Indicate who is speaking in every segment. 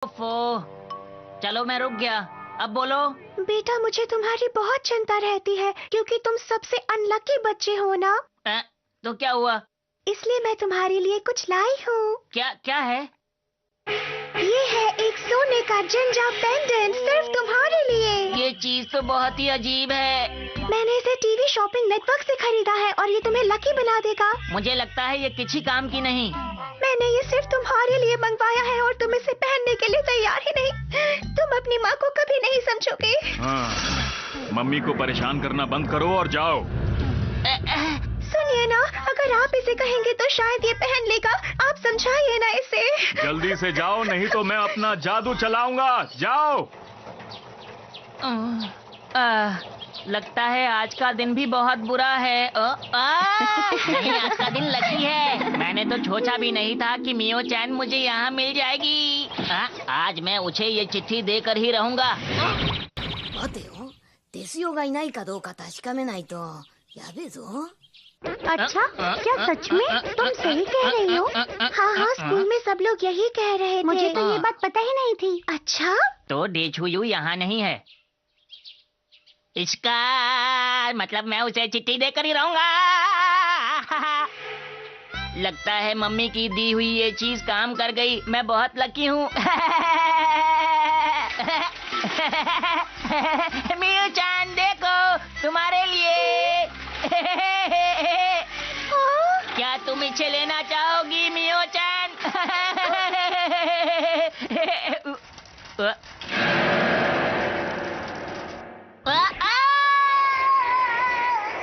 Speaker 1: ओफो, चलो मैं रुक गया। अब बोलो।
Speaker 2: बेटा, मुझे तुम्हारी बहुत चिंता रहती है क्योंकि तुम सबसे अनलकी बच्चे हो ना।
Speaker 1: तो क्या हुआ?
Speaker 2: इसलिए मैं तुम्हारे लिए कुछ लाई हूँ।
Speaker 1: क्या क्या है?
Speaker 2: ये है एक सोने का जिंजा पेंडेंट, सिर्फ तुम्हारे लिए।
Speaker 1: ये चीज तो बहुत ही अजीब है।
Speaker 2: मैंने इसे टीवी शॉपिंग नेटवर्क से खरीदा है और ये तुम्हें लकी बना देगा।
Speaker 1: मुझे लगता है ये किसी काम की नहीं।
Speaker 2: मैंने ये सिर्फ तुम्हारे लिए मंगवाया है और तुम इसे पहनने के लिए तैयार ही नहीं। तुम अपनी माँ को कभी नहीं समझोगे।
Speaker 3: हाँ, मम्मी को परेशान करना बंद करो और जाओ।
Speaker 2: सुनिए ना, अगर आप इसे कहेंगे तो शायद ये पहन लेगा। आप समझाइए ना इसे।
Speaker 3: जल्दी से जाओ, नहीं तो मैं अपना जादू चलाऊंगा। जाओ।
Speaker 1: लगता है आज का दिन भी बहुत बुरा है। नहीं, आज का दिन लकी है। मैंने तो सोचा भी नहीं था कि मियो चैन मुझे यहाँ मिल जाएगी। आज मैं उसे ये चिट्ठी देकर ही रहूंगा।
Speaker 4: 待てよ、デスヨがいないかどうか確かめないとやべえぞ。
Speaker 2: अच्छा, क्या सच में? तुम सही कह रही हो। हाँ हाँ, स्कूल में सब लोग यही कह रहे थे। मुझे तो ये बात पता ही नहीं थी। अच्छा,
Speaker 1: तो डेछुयू यहाँ नहीं है। इसका मतलब मैं उसे चिट्ठी देकर ही रहूंगा। लगता है मम्मी की दी हुई ये चीज काम कर गई। मैं बहुत लकी हूँ। मियो चान, देखो तुम्हारे लिए। क्या तुम इसे लेना चाहोगी मियो चान?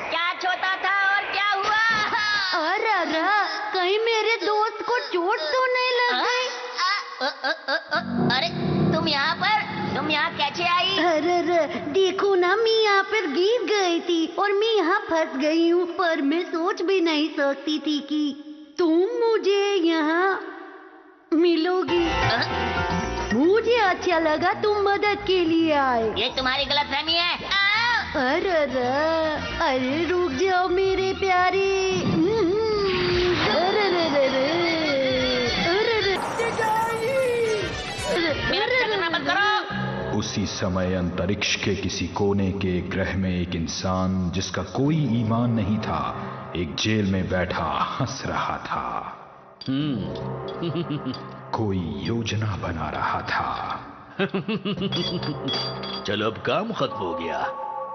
Speaker 1: क्या छोटा था और क्या हुआ?
Speaker 4: अरे कहीं मेरे दोस्त को चोट तो नहीं लग गई?
Speaker 1: अरे तुम यहाँ कैसे आई?
Speaker 4: अरे देखो ना, मैं यहाँ पर गिर गई थी और मैं यहाँ फंस गई हूँ। पर मैं सोच भी नहीं सकती थी कि तुम मुझे यहाँ मिलोगी। मुझे अच्छा लगा तुम मदद के लिए आए।
Speaker 1: ये तुम्हारी गलतफहमी है।
Speaker 4: अरे रुक जाओ मेरे प्यारे।
Speaker 1: मेरा पीछा करना बंद करो।
Speaker 5: उसी समय अंतरिक्ष के किसी कोने के ग्रह में एक इंसान जिसका कोई ईमान नहीं था, एक जेल में बैठा हंस रहा था। कोई योजना बना रहा था।
Speaker 6: चलो अब काम खत्म हो गया।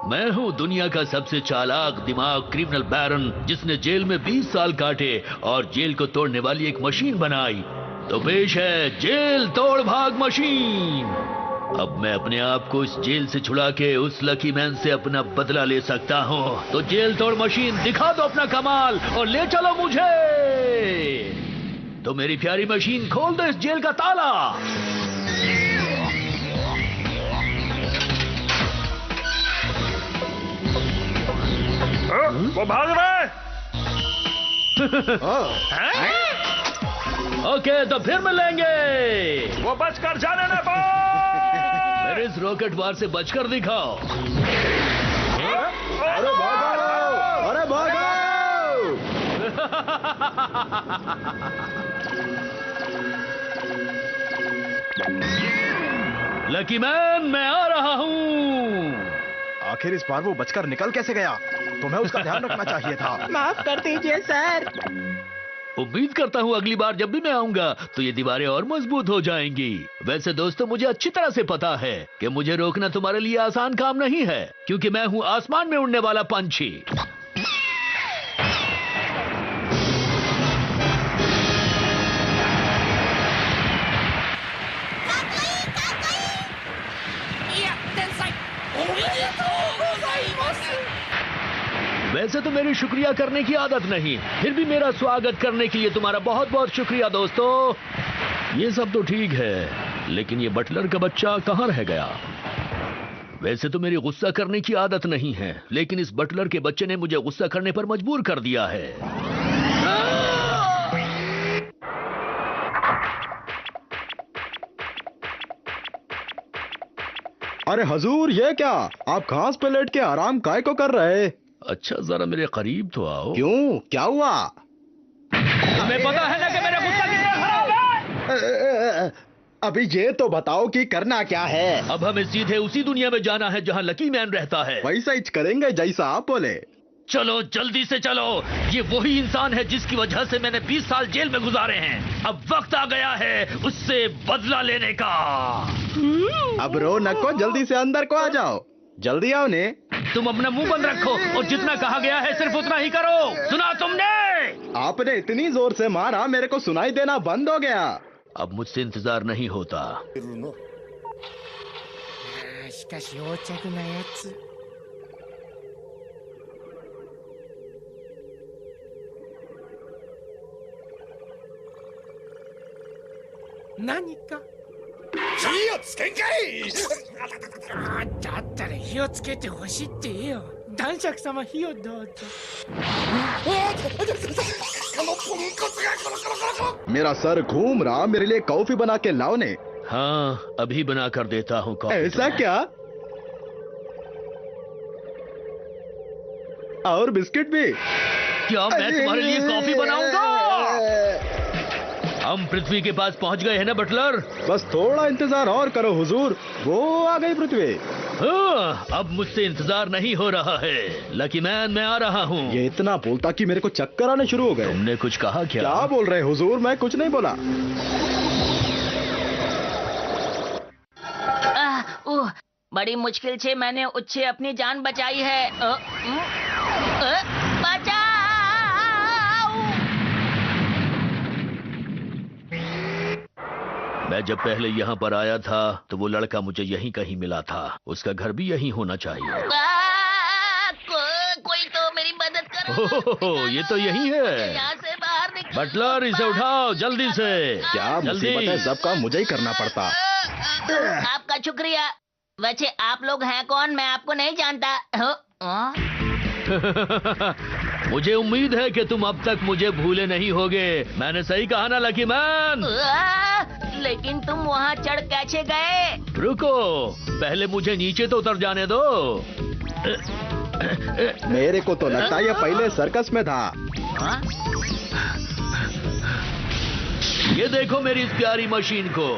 Speaker 6: मैं हूँ दुनिया का सबसे चालाक दिमाग क्रिमिनल बैरन, जिसने जेल में 20 साल काटे और जेल को तोड़ने वाली एक मशीन बनाई। तो पेश है जेल तोड़ भाग मशीन। अब मैं अपने आप को इस जेल से छुड़ा के उस लकी मैन से अपना बदला ले सकता हूँ। तो जेल तोड़ मशीन, दिखा दो अपना कमाल और ले चलो मुझे। तो मेरी प्यारी मशीन, खोल दो इस जेल का ताला।
Speaker 3: वो भाग रहा है।
Speaker 6: ओके, तो फिर मिलेंगे।
Speaker 3: वो बचकर जाने न पाओ।
Speaker 6: मेरे इस रॉकेट वार से बचकर दिखाओ।
Speaker 3: अरे भागो, अरे भागो।
Speaker 6: लकी मैन, मैं आ रहा हूँ।
Speaker 7: आखिर इस बार वो बचकर निकल कैसे गया? तुम्हें उसका ध्यान रखना चाहिए था।
Speaker 2: माफ कर दीजिए सर।
Speaker 6: उम्मीद करता हूँ अगली बार जब भी मैं आऊंगा तो ये दीवारें और मजबूत हो जाएंगी। वैसे दोस्तों, मुझे अच्छी तरह से पता है कि मुझे रोकना तुम्हारे लिए आसान काम नहीं है, क्योंकि मैं हूँ आसमान में उड़ने वाला पंछी। वैसे तो मेरी शुक्रिया करने की आदत नहीं, फिर भी मेरा स्वागत करने के लिए तुम्हारा बहुत बहुत शुक्रिया दोस्तों। ये सब तो ठीक है, लेकिन ये बटलर का बच्चा कहाँ रह गया? वैसे तो मेरी गुस्सा करने की आदत नहीं है, लेकिन इस बटलर के बच्चे ने मुझे गुस्सा करने पर मजबूर कर दिया है।
Speaker 7: अरे हजूर, ये क्या? आप घास पे लेट के आराम काय को कर रहे?
Speaker 6: अच्छा, जरा मेरे करीब तो आओ।
Speaker 7: क्यों, क्या हुआ?
Speaker 6: तुम्हें पता है ना कि मेरा गुस्सा कितना खराब है?
Speaker 7: अभी ये तो बताओ कि करना क्या है।
Speaker 6: अब हमें सीधे उसी दुनिया में जाना है जहाँ लकी मैन रहता है।
Speaker 7: वैसा ही करेंगे जैसा आप बोले।
Speaker 6: चलो जल्दी से चलो। ये वही इंसान है जिसकी वजह से मैंने 20 साल जेल में गुजारे हैं। अब वक्त आ गया है उससे बदला लेने का।
Speaker 7: अब रो नको, जल्दी से अंदर को आ जाओ। जल्दी आओ ने।
Speaker 6: तुम अपना मुंह बंद रखो और जितना कहा गया है सिर्फ उतना ही करो। सुना तुमने?
Speaker 7: आपने इतनी जोर से मारा मेरे को सुनाई देना बंद हो गया।
Speaker 6: अब मुझसे इंतजार नहीं होता।
Speaker 8: しかし横着なやつ。何か
Speaker 9: 火をつけんかい。
Speaker 8: だったら火をつけてほしいって言えよ。男爵様火をどうぞ。
Speaker 9: このポンコツがコロコロコロコロ。
Speaker 7: मेरा सर घूम रहा, मेरे लिए कॉफी बना के लाओ ने।
Speaker 6: हाँ अभी बना कर देता हूँ कॉफी।
Speaker 7: ऐसा क्या? और बिस्किट भी?
Speaker 6: क्या मैं तुम्हारे लिए कॉफी बनाऊंगा? हम पृथ्वी के पास पहुंच गए हैं ना बटलर?
Speaker 7: बस थोड़ा इंतजार और करो हुजूर, वो आ गई पृथ्वी।
Speaker 6: हाँ, अब मुझसे इंतजार नहीं हो रहा है। लकी मैन मैं आ रहा हूँ।
Speaker 7: ये इतना बोलता कि मेरे को चक्कर आने शुरू हो गए।
Speaker 6: तुमने कुछ कहा क्या?
Speaker 7: क्या बोल रहे हुजूर? मैं कुछ नहीं बोला।
Speaker 1: ओह, बड़ी मुश्किल से मैंने उससे अपनी जान बचाई है। बचाओ!
Speaker 6: मैं जब पहले यहाँ पर आया था तो वो लड़का मुझे यहीं कहीं मिला था। उसका घर भी यहीं होना चाहिए।
Speaker 1: कोई तो मेरी मदद करो।
Speaker 6: ओह, ये तो यही है।
Speaker 1: यहाँ से बाहर निकलो।
Speaker 6: बटलर इसे उठाओ जल्दी से।
Speaker 7: क्या मुसीबत है, सब काम मुझे ही करना पड़ता।
Speaker 1: आपका शुक्रिया। वैसे आप लोग हैं कौन? मैं आपको नहीं जानता।
Speaker 6: मुझे उम्मीद है कि तुम अब तक मुझे भूले नहीं होगे। मैंने सही कहा ना लकी मैन?
Speaker 1: लेकिन तुम वहाँ चढ़ कैसे गए?
Speaker 6: रुको, पहले मुझे नीचे तो उतर जाने दो।
Speaker 7: मेरे को तो लगता है ये पहले सर्कस में था।
Speaker 6: ये देखो मेरी इस प्यारी मशीन को।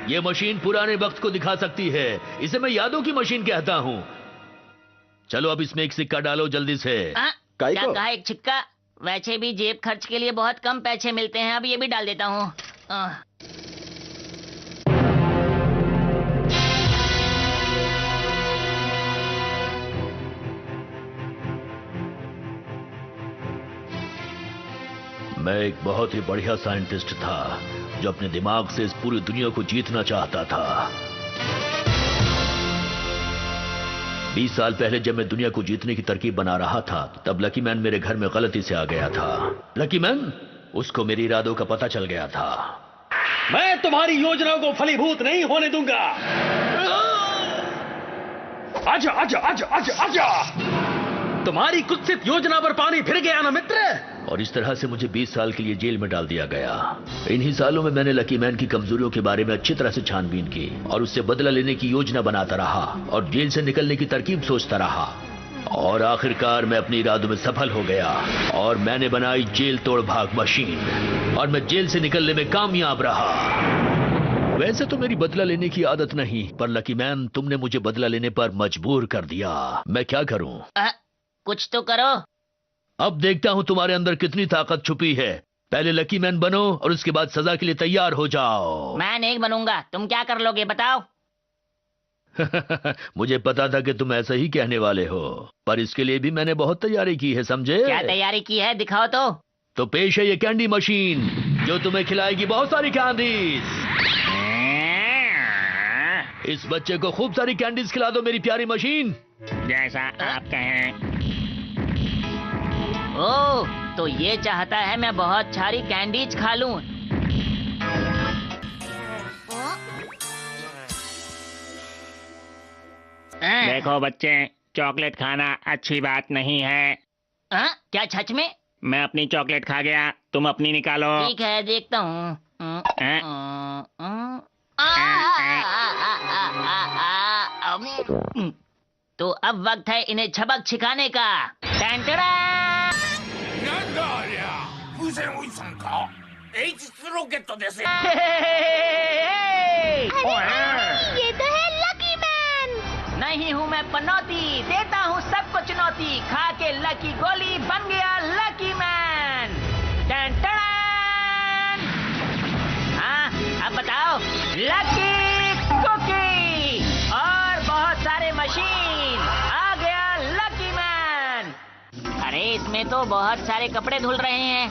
Speaker 6: ये मशीन पुराने वक्त को दिखा सकती है। इसे मैं यादों की मशीन कहता हूँ। चलो अब इसमें एक सिक्का डालो जल्दी से।
Speaker 1: क्या कहा, एक सिक्का? वैसे भी जेब खर्च के लिए बहुत कम पैसे मिलते हैं। अब ये भी डाल देता हूँ।
Speaker 6: मैं एक बहुत ही बढ़िया साइंटिस्ट था जो अपने दिमाग से इस पूरी दुनिया को जीतना चाहता था। 20 साल पहले जब मैं दुनिया को जीतने की तरकीब बना रहा था तब लकी मैन मेरे घर में गलती से आ गया था। लकी मैन, उसको मेरी इरादों का पता चल गया था।
Speaker 10: मैं तुम्हारी योजनाओं को फलीभूत नहीं होने दूंगा। आजा आजा आजा आजा आजा। तुम्हारी कुत्सित योजना पर पानी फिर गया ना मित्र।
Speaker 6: और इस तरह से मुझे 20 साल के लिए जेल में डाल दिया गया। इन्हीं सालों में मैंने लकी मैन की कमजोरियों के बारे में अच्छी तरह से छानबीन की और उससे बदला लेने की योजना बनाता रहा और जेल से निकलने की तरकीब सोचता रहा। और आखिरकार मैं अपने इरादों में सफल हो गया और मैंने बनाई जेल तोड़ भाग मशीन और मैं जेल से निकलने में कामयाब रहा। वैसे तो मेरी बदला लेने की आदत नहीं, पर लकी मैन तुमने मुझे बदला लेने पर मजबूर कर दिया। मैं क्या करूं?
Speaker 1: कुछ तो करो।
Speaker 6: अब देखता हूं तुम्हारे अंदर कितनी ताकत छुपी है। पहले लकी मैन बनो और उसके बाद सजा के लिए तैयार हो जाओ।
Speaker 1: मैं नहीं बनूंगा। तुम क्या कर लोगे बताओ?
Speaker 6: मुझे पता था कि तुम ऐसा ही कहने वाले हो, पर इसके लिए भी मैंने बहुत तैयारी की है, समझे?
Speaker 1: क्या तैयारी की है, दिखाओ तो
Speaker 6: पेश है ये कैंडी मशीन जो तुम्हें खिलाएगी बहुत सारी कैंडीज। इस बच्चे को खूब सारी कैंडीज खिला दो मेरी प्यारी मशीन।
Speaker 1: जैसा आप कहें। ओह, तो ये चाहता है मैं बहुत सारी कैंडीज खा लूं।
Speaker 11: देखो बच्चे, चॉकलेट खाना अच्छी बात नहीं है।
Speaker 1: क्या सच में?
Speaker 11: मैं अपनी चॉकलेट खा गया, तुम अपनी निकालो।
Speaker 1: ठीक है, देखता हूँ। तो अब वक्त है इन्हें झबक छिकाने का।
Speaker 2: ये तो है लकी मैन।
Speaker 1: नहीं हूँ मैं पनौती, देता हूँ सबको चुनौती, खा के लकी गोली बन गया लकी मैन। Ton ton. हाँ अब बताओ, लकी कुकी और बहुत सारे मशीन, आ गया लकी मैन। अरे इसमें तो बहुत सारे कपड़े धुल रहे हैं।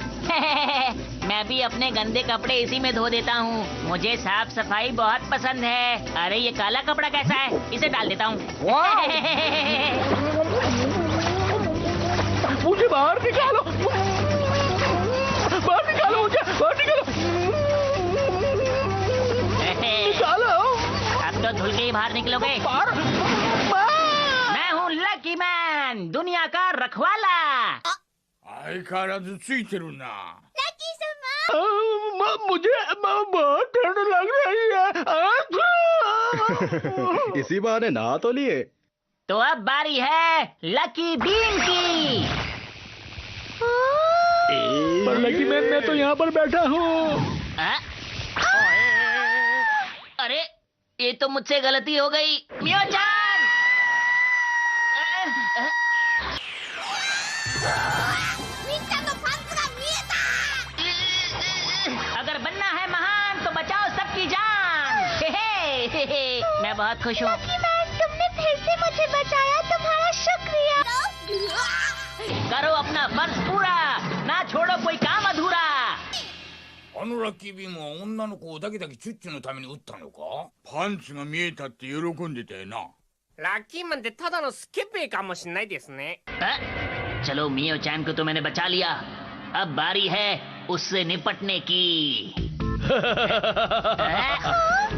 Speaker 1: मैं भी अपने गंदे कपड़े इसी में धो देता हूँ, मुझे साफ सफाई बहुत पसंद है। अरे ये काला कपड़ा कैसा है, इसे डाल देता हूँ।
Speaker 10: मुझे बाहर निकालो, बाहर निकालो, मुझे बाहर निकालो, निकालो।
Speaker 1: अब तो धुल के ही बाहर निकलोगे। मैं हूँ लकी मैन, दुनिया का रखवाला।
Speaker 9: 相変わらずついてるな。
Speaker 10: मुझे बहुत ठंड लग रही है।
Speaker 7: इसी बहाने नहा तो लिए।
Speaker 1: तो अब बारी है लकी बीन की।
Speaker 10: पर लकी मैन, मैं तो यहाँ पर बैठा हूँ।
Speaker 1: अरे ये तो मुझसे गलती हो गई। मियो-चान! अगर बनना है महान तो बचाओ सबकी जान। मैं बहुत खुश हूँ।
Speaker 2: तुमने फिर से मुझे बचाया, तुम्हारा शुक्रिया।
Speaker 1: करो अपना फर्ज पूरा, ना छोड़ो कोई काम अधूरा।
Speaker 9: あのラッキービームは女の子をだけだけチュッチュのために撃ったのか？パンツが見えたって喜んでたよな。
Speaker 8: ラッキーマンってただのスケベかもしれないですね。
Speaker 1: चलो मियो चैन को तो मैंने बचा लिया, अब बारी है उससे निपटने की।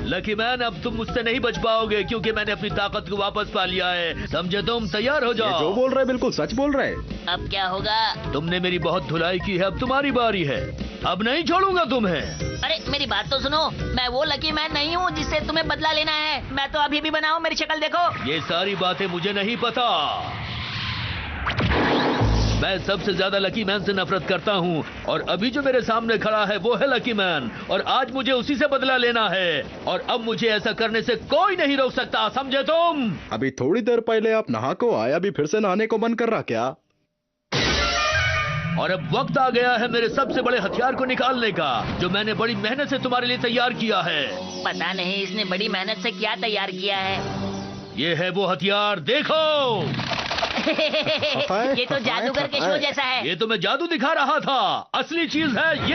Speaker 6: लकी मैन, अब तुम मुझसे नहीं बच पाओगे क्योंकि मैंने अपनी ताकत को वापस पा लिया है, समझे तुम? तैयार हो जाओ।
Speaker 7: जो बोल रहे बिल्कुल सच बोल रहे।
Speaker 1: अब क्या होगा?
Speaker 6: तुमने मेरी बहुत धुलाई की है, अब तुम्हारी बारी है, अब नहीं छोड़ूंगा तुम्हें।
Speaker 1: अरे मेरी बात तो सुनो, मैं वो लकी मैन नहीं हूँ जिससे तुम्हें बदला लेना है। मैं तो अभी भी बनाऊँ, मेरी शक्ल देखो।
Speaker 6: ये सारी बातें मुझे नहीं पता। मैं सबसे ज्यादा लकी मैन से नफरत करता हूँ और अभी जो मेरे सामने खड़ा है वो है लकी मैन, और आज मुझे उसी से बदला लेना है, और अब मुझे ऐसा करने से कोई नहीं रोक सकता, समझे तुम?
Speaker 7: अभी थोड़ी देर पहले आप नहा को आए, अभी फिर से नहाने को मन कर रहा क्या?
Speaker 6: और अब वक्त आ गया है मेरे सबसे बड़े हथियार को निकालने का, जो मैंने बड़ी मेहनत से तुम्हारे लिए तैयार किया है।
Speaker 1: पता नहीं इसने बड़ी मेहनत से क्या तैयार किया है।
Speaker 6: ये है वो हथियार, देखो।
Speaker 1: ये तो जादूगर के शो जैसा है।
Speaker 6: ये तो मैं जादू दिखा रहा था, असली चीज है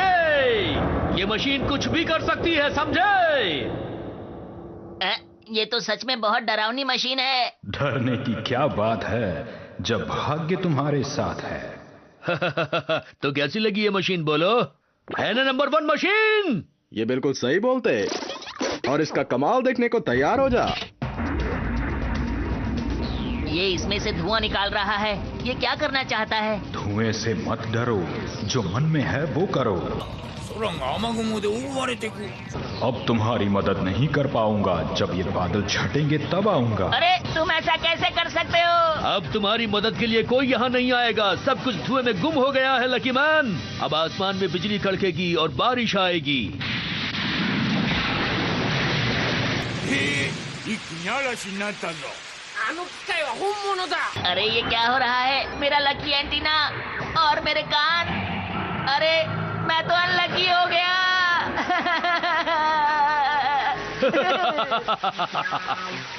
Speaker 6: ये मशीन कुछ भी कर सकती है, समझे?
Speaker 1: ये तो सच में बहुत डरावनी मशीन है।
Speaker 5: डरने की क्या बात है जब भाग्य तुम्हारे साथ है।
Speaker 6: तो कैसी लगी ये मशीन, बोलो? है ना नंबर 1 मशीन?
Speaker 7: ये बिल्कुल सही बोलते, और इसका कमाल देखने को तैयार हो जा।
Speaker 1: ये इसमें से धुआं निकाल रहा है, ये क्या करना चाहता है?
Speaker 5: धुएं से मत डरो, जो मन में है वो करो।
Speaker 9: 空が雨雲で覆われてく。
Speaker 5: अब तुम्हारी मदद नहीं कर पाऊंगा, जब ये बादल छटेंगे तब आऊंगा।
Speaker 1: अरे तुम ऐसा कैसे कर सकते हो?
Speaker 6: अब तुम्हारी मदद के लिए कोई यहाँ नहीं आएगा, सब कुछ धुएं में गुम हो गया है लकी मैन। अब आसमान में बिजली कड़केगी और बारिश आएगी।
Speaker 9: 一気に嵐になったぞ。
Speaker 8: あの機械は本物だ。
Speaker 1: अरे ये क्या हो रहा है? मेरा लकी एंटीना और मेरे कान। अरे मैं तो अनलकी हो गया।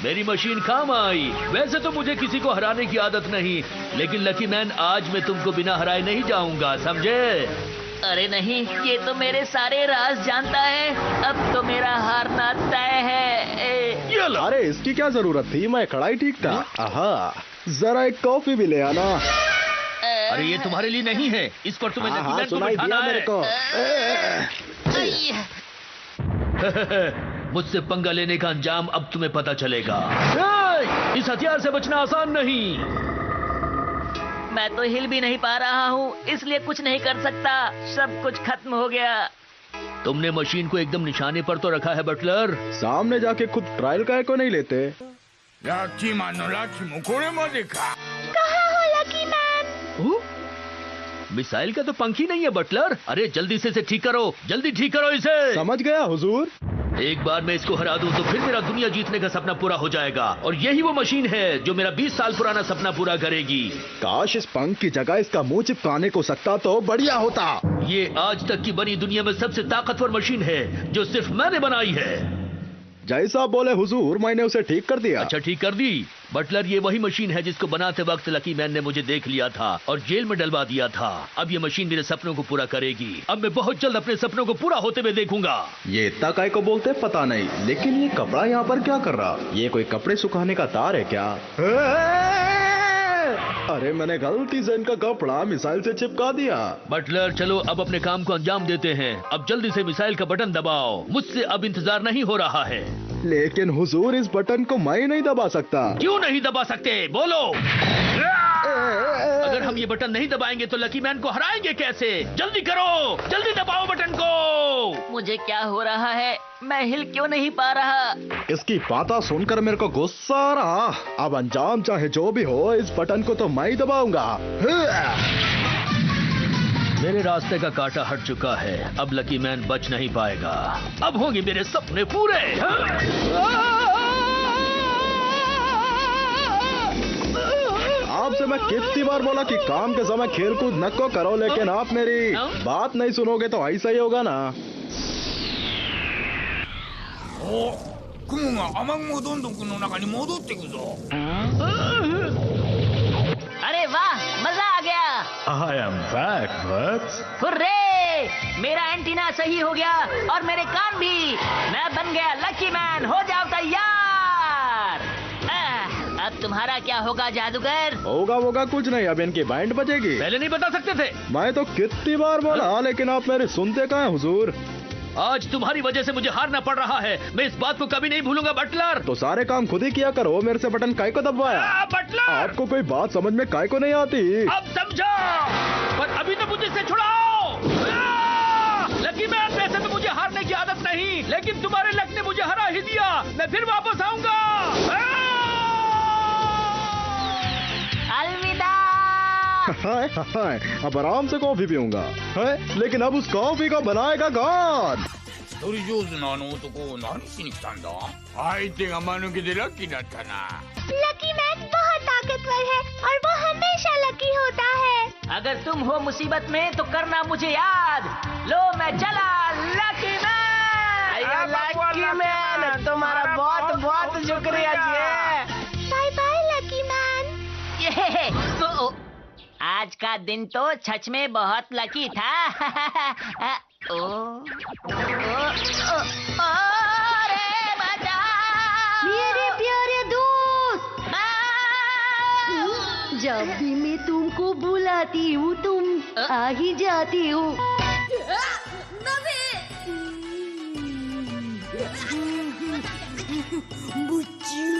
Speaker 6: मेरी मशीन काम आई। वैसे तो मुझे किसी को हराने की आदत नहीं, लेकिन लकी मैन आज मैं तुमको बिना हराए नहीं जाऊंगा, समझे?
Speaker 1: अरे नहीं, ये तो मेरे सारे राज जानता है। अब तो मेरा हारना तय है।
Speaker 7: अरे इसकी क्या जरूरत थी, मैं खड़ा ही ठीक था। आहा, जरा एक कॉफी भी ले आना।
Speaker 6: अरे ये तुम्हारे लिए नहीं है, इस पर तुम्हें लकी मैन को
Speaker 7: सुनाई
Speaker 6: बिठाना
Speaker 7: दिया मेरे को।
Speaker 6: मुझसे पंगा लेने का अंजाम अब तुम्हें पता चलेगा। इस हथियार से बचना आसान नहीं।
Speaker 1: मैं तो हिल भी नहीं पा रहा हूँ, इसलिए कुछ नहीं कर सकता। सब कुछ खत्म हो गया।
Speaker 6: तुमने मशीन को एकदम निशाने पर तो रखा है बटलर।
Speaker 7: सामने जाके खुद ट्रायल का को नहीं लेते।
Speaker 9: ラッキーマンのラッキーもこれまでか。
Speaker 2: कहाँ हो लकी मैन?
Speaker 6: मिसाइल का तो पंख ही नहीं है बटलर। अरे जल्दी से इसे ठीक करो, जल्दी ठीक करो इसे।
Speaker 7: समझ गया हुजूर।
Speaker 6: एक बार मैं इसको हरा दूं तो फिर मेरा दुनिया जीतने का सपना पूरा हो जाएगा और यही वो मशीन है जो मेरा 20 साल पुराना सपना पूरा करेगी।
Speaker 7: काश इस पंख की जगह इसका मुंह चिपकाने को सकता तो बढ़िया होता।
Speaker 6: ये आज तक की बनी दुनिया में सबसे ताकतवर मशीन है जो सिर्फ मैंने बनाई है।
Speaker 7: जैसा बोले हुजूर, मैंने उसे ठीक कर दिया।
Speaker 6: अच्छा, ठीक कर दी। बटलर, ये वही मशीन है जिसको बनाते वक्त लकी मैन ने मुझे देख लिया था और जेल में डलवा दिया था। अब ये मशीन मेरे सपनों को पूरा करेगी। अब मैं बहुत जल्द अपने सपनों को पूरा होते हुए देखूंगा।
Speaker 7: ये इतना काय को बोलते पता नहीं, लेकिन ये कपड़ा यहाँ पर क्या कर रहा? ये कोई कपड़े सुखाने का तार है क्या? अरे मैंने गलती से इनका कपड़ा मिसाइल से चिपका दिया।
Speaker 6: बटलर, चलो अब अपने काम को अंजाम देते हैं। अब जल्दी से मिसाइल का बटन दबाओ। मुझसे अब इंतजार नहीं हो रहा है।
Speaker 7: लेकिन हुजूर, इस बटन को मैं नहीं दबा सकता।
Speaker 6: क्यों नहीं दबा सकते? बोलो। अगर हम ये बटन नहीं दबाएंगे तो लकी मैन को हराएंगे कैसे? जल्दी करो, जल्दी दबाओ बटन को।
Speaker 1: मुझे क्या हो रहा है? मैं हिल क्यों नहीं पा रहा?
Speaker 7: इसकी बातें सुनकर मेरे को गुस्सा आ रहा। अब अंजाम चाहे जो भी हो, इस बटन को तो मैं ही दबाऊंगा।
Speaker 6: मेरे रास्ते का कांटा हट चुका है। अब लकी मैन बच नहीं पाएगा। अब होंगे मेरे सपने पूरे।
Speaker 7: आपसे मैं कितनी बार बोला कि काम के समय खेल कूद न को करो, लेकिन आप मेरी बात नहीं सुनोगे तो ऐसा ही होगा ना।
Speaker 9: お、雲が雨雲どんどんくの中に戻ってくぞ。
Speaker 1: अरे वाह, मजा आ गया।
Speaker 5: I am back, Bugs.
Speaker 1: Hurray! मेरा एंटीना सही हो गया और मेरे कान भी। मैं बन गया लकी मैन। हो जाओ तैयार। अब तुम्हारा क्या होगा जादूगर?
Speaker 7: होगा कुछ नहीं। अब इनकी बैंड बजेगी।
Speaker 6: पहले नहीं बता सकते थे?
Speaker 7: मैं तो कितनी बार बोला, लेकिन आप मेरे सुनते कहाँ हैं हुजूर?
Speaker 6: आज तुम्हारी वजह से मुझे हारना पड़ रहा है। मैं इस बात को कभी नहीं भूलूंगा बटलर।
Speaker 7: तो सारे काम खुद ही किया करो। मेरे से बटन काय को दबाया?
Speaker 6: बटलर,
Speaker 7: आपको कोई बात समझ में काय को नहीं आती?
Speaker 6: अब समझो, पर अभी तो मुझे से छुड़ाओ। लकी मैन, वैसे तो मुझे हारने की आदत नहीं, लेकिन तुम्हारे लक ने मुझे हरा ही दिया। मैं फिर वापस आऊंगा।
Speaker 1: अलविदा।
Speaker 7: हाय हाय, अब आराम से कॉफी पीऊंगा। लेकिन अब उस कॉफी का बनाएगा कौन?
Speaker 9: 一人上手なあの男を何しに来たんだ？相手が間抜けでラッキーだったな。
Speaker 2: लकी मैन बहुत ताकतवर है और वो हमेशा लकी होता है।
Speaker 1: अगर तुम हो मुसीबत में तो करना मुझे याद। लो मैं चला, लकी मैन।
Speaker 12: लकी मैन, तुम्हारा बहुत बहुत शुक्रिया जी।
Speaker 2: Bye bye lucky man.
Speaker 1: आज का दिन तो सच में बहुत लकी था। अरे बचा!
Speaker 4: मेरे प्यारे दोस्त, जब भी मैं तुमको बुलाती हूँ तुम आ ही जाती हो। बुच्ची